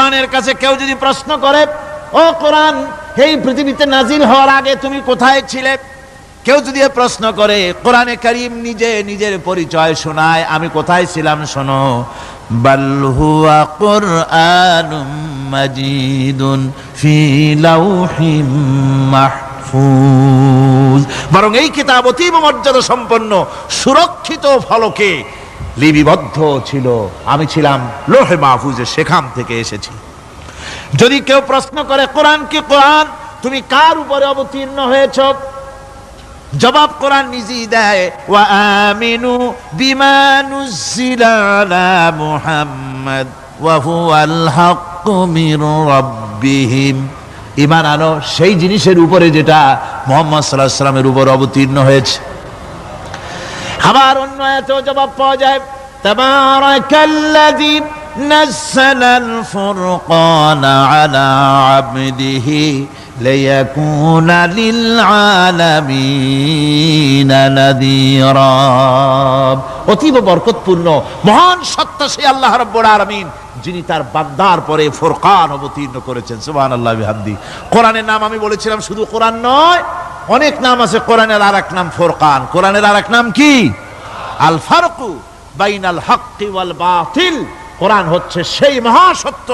কোরআনের কাছে কেউ যদি প্রশ্ন করে, ও কোরআন, এই পৃথিবীতে নাজিল হওয়ার আগে তুমি কোথায় ছিলে? কেউ যদি প্রশ্ন করে, কোরআনে কারীম নিজে নিজের পরিচয় শোনায়, আমি কোথায় ছিলাম শোনো। বাল হুয়া কুরআনুম মাজিদুন ফি লাউহিম মাহফুজ, বরং এই কিতাব অতীব মর্যাদা সম্পন্ন সুরক্ষিত ফলকে লিপিবদ্ধ ছিল, আমি ছিলাম লৌহে মাহফুজে, সেখান থেকে এসেছি। যদি কেউ প্রশ্ন করে, কোরআন কি কোরআন, তুমি কার উপরে অবতীর্ণ হয়েছ? জবাব কোরআন নিজেই দেয়, ওয়া আমিনু বিমা নুজিলা আলা মুহাম্মাদ ওয়া হুয়াল হাক্কু মির রাব্বিহিম, ঈমান আনো সেই জিনিসের উপরে যেটা মুহাম্মদ সাল্লাল্লাহু আলাইহি ওয়াসাল্লামের উপর অবতীর্ণ হয়েছে। আবার অন্য আয়াতেও জবাব পাওয়া যায়, তাবারাকাল্লাযী নাযালাল ফুরকানা আলা আবদিহি লিয়াকুনা লিল আলামিনা নাযীরা। অতীব বরকতপূর্ণ মহান সত্তা সেই আল্লাহ রাব্বুল আলামিন, যিনি তার বান্দার পরে ফুরকান অবতীর্ণ করেছেন। সুবহানাল্লাহি ওয়া বিহামদি। কোরআনের নাম আমি বলেছিলাম শুধু কোরআন নয়, অনেক নাম আছে। কোরআনের আরেক নাম ফুরকান। কোরআনের আরেক নাম কি? আল ফারকু বাইনাল হাক্কি ওয়াল বাতিল। কোরআন হচ্ছে সেই মহাসত্য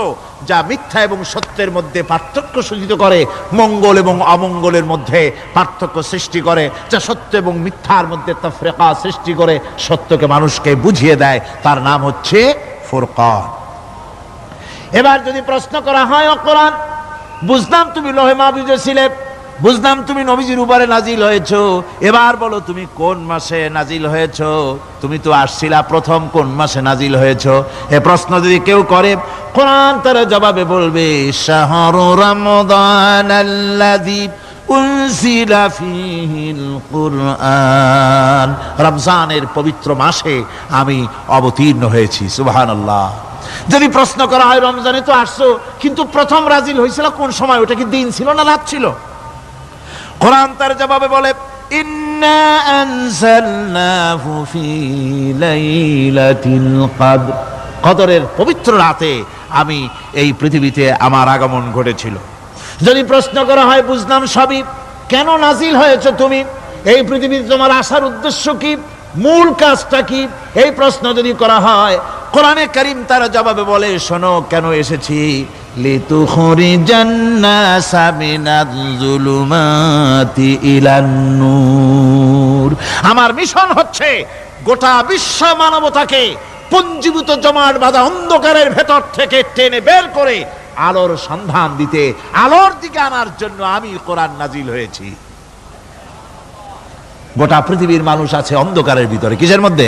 যা মিথ্যা এবং সত্যের মধ্যে পার্থক্য সূচিত করে, মঙ্গল এবং অমঙ্গলের মধ্যে পার্থক্য সৃষ্টি করে, যা সত্য এবং মিথ্যার মধ্যে তাফরিকা সৃষ্টি করে, সত্যকে মানুষকে বুঝিয়ে দেয়। তার নাম হচ্ছে ফুরকান। এবার যদি প্রশ্ন করা হয়, ও কোরআন, বুঝলাম তুমি লৌহে মাহফুজে ছিলে, বুঝলাম তুমি নবীজির উপরে নাজিল হয়েছো, এবার বলো তুমি কোন মাসে নাজিল হয়েছো? তুমি তো আসছিলা প্রথম কোন মাসে নাজিল হয়েছো? এ প্রশ্ন যদি কেউ করে, কোরআন তার জবাবে বলবে, শাহরু রমাদানাল্লাযী উনজিলা ফীহিল কুরআন, রমজানের পবিত্র মাসে আমি অবতীর্ণ হয়েছি। সুবহানাল্লাহ। যদি প্রশ্ন করা হয়, রমজানে তো আসছো, কিন্তু প্রথম নাজিল হয়েছিল কোন সময়? ওটা কি দিন ছিল না রাত ছিল? কোরআন তার জবাবে বলে, ইন্না আনজালনাহু ফি লাইলাতিল কদর, কদরের পবিত্র রাতে আমি এই পৃথিবীতে আমার আগমন ঘটেছিল। যদি প্রশ্ন করা হয়, বুঝলাম সবই, কেন নাজিল হয়েছে তুমি? এই পৃথিবীতে তোমার আসার উদ্দেশ্য কি? মূল কাজটা কি? এই প্রশ্ন যদি করা হয়, কোরআনে কারীম তার জবাবে বলে, শোনো কেন এসেছি। লিতুখরিজান নাসা মিনাজ যুলুমাতি ইলান নূর, আমার মিশন হচ্ছে গোটা বিশ্ব মানবতাকে পুঞ্জীভূত জমাট বাঁধা অন্ধকারের ভেতর থেকে টেনে বের করে আলোর সন্ধান দিতে, আলোর দিকে আনার জন্য আমি কোরআন নাজিল হয়েছি। গোটা পৃথিবীর মানুষ আছে অন্ধকারের ভিতরে। কিসের মধ্যে?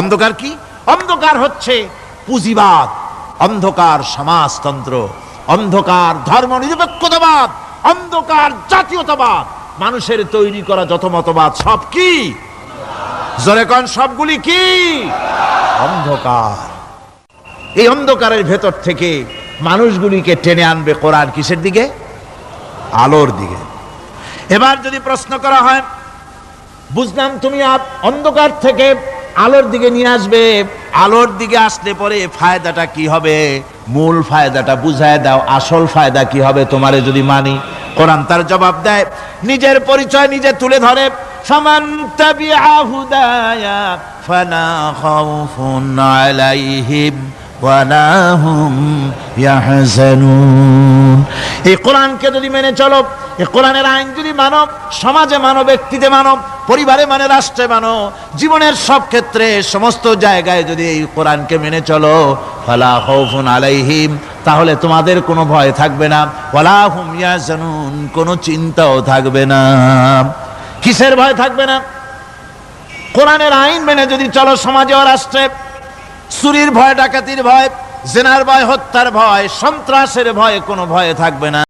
অন্ধকার কি? অন্ধকার হচ্ছে পুঁজিবাদ, অন্ধকার সমাজতন্ত্র, অন্ধকার ধর্ম নিরপেক্ষতাবাদ, অন্ধকার জাতীয়তাবাদ। মানুষের তৈরি করা যত মতবাদ সব কি? জোরে কোন, সবগুলি কি? অন্ধকার। এই অন্ধকারের ভেতর থেকে মানুষগুলিকে টেনে আনবে কোরআন কিসের দিকে? আলোর দিকে। এবার যদি প্রশ্ন করা হয়, বুঝলাম তুমি অন্ধকার থেকে আলোর দিকে নিয়ে আসবে, আলোর দিকে আসলে পরে ফায়দাটা কি হবে? মূল ফায়দাটা বুঝায় দাও, আসল ফায়দা কি হবে তোমারে যদি মানি? কোরআন তার জবাব দেয়, নিজের পরিচয় নিজে তুলে ধরে, ফামান তাবিআ হুদায়া ফালা খাউফুন আলাইহিম ওয়ালা হুম ইয়াহজানুন। এই কোরআনকে যদি মেনে চলো, এই কোরআনের আইন যদি মানো, সমাজে মানো, ব্যক্তিতে মানো, পরিবারে মানে, রাষ্ট্রে মানো, জীবনের সব ক্ষেত্রে সমস্ত জায়গায় যদি এই কোরআনকে মেনে চলো, ফালা খাউফুন আলাইহিম, তাহলে তোমাদের কোনো ভয় থাকবে না, ওয়ালা হুম ইয়াহজানুন, কোনো চিন্তাও থাকবে না। কিসের ভয় থাকবে না? কোরআনের আইন মেনে যদি চলো সমাজে ও রাষ্ট্রে, চুরির ভয়, ডাকাতির ভয়, জিনার ভয়, হত্যার ভয়, সন্ত্রাসের ভয়, কোনো ভয় থাকবে না।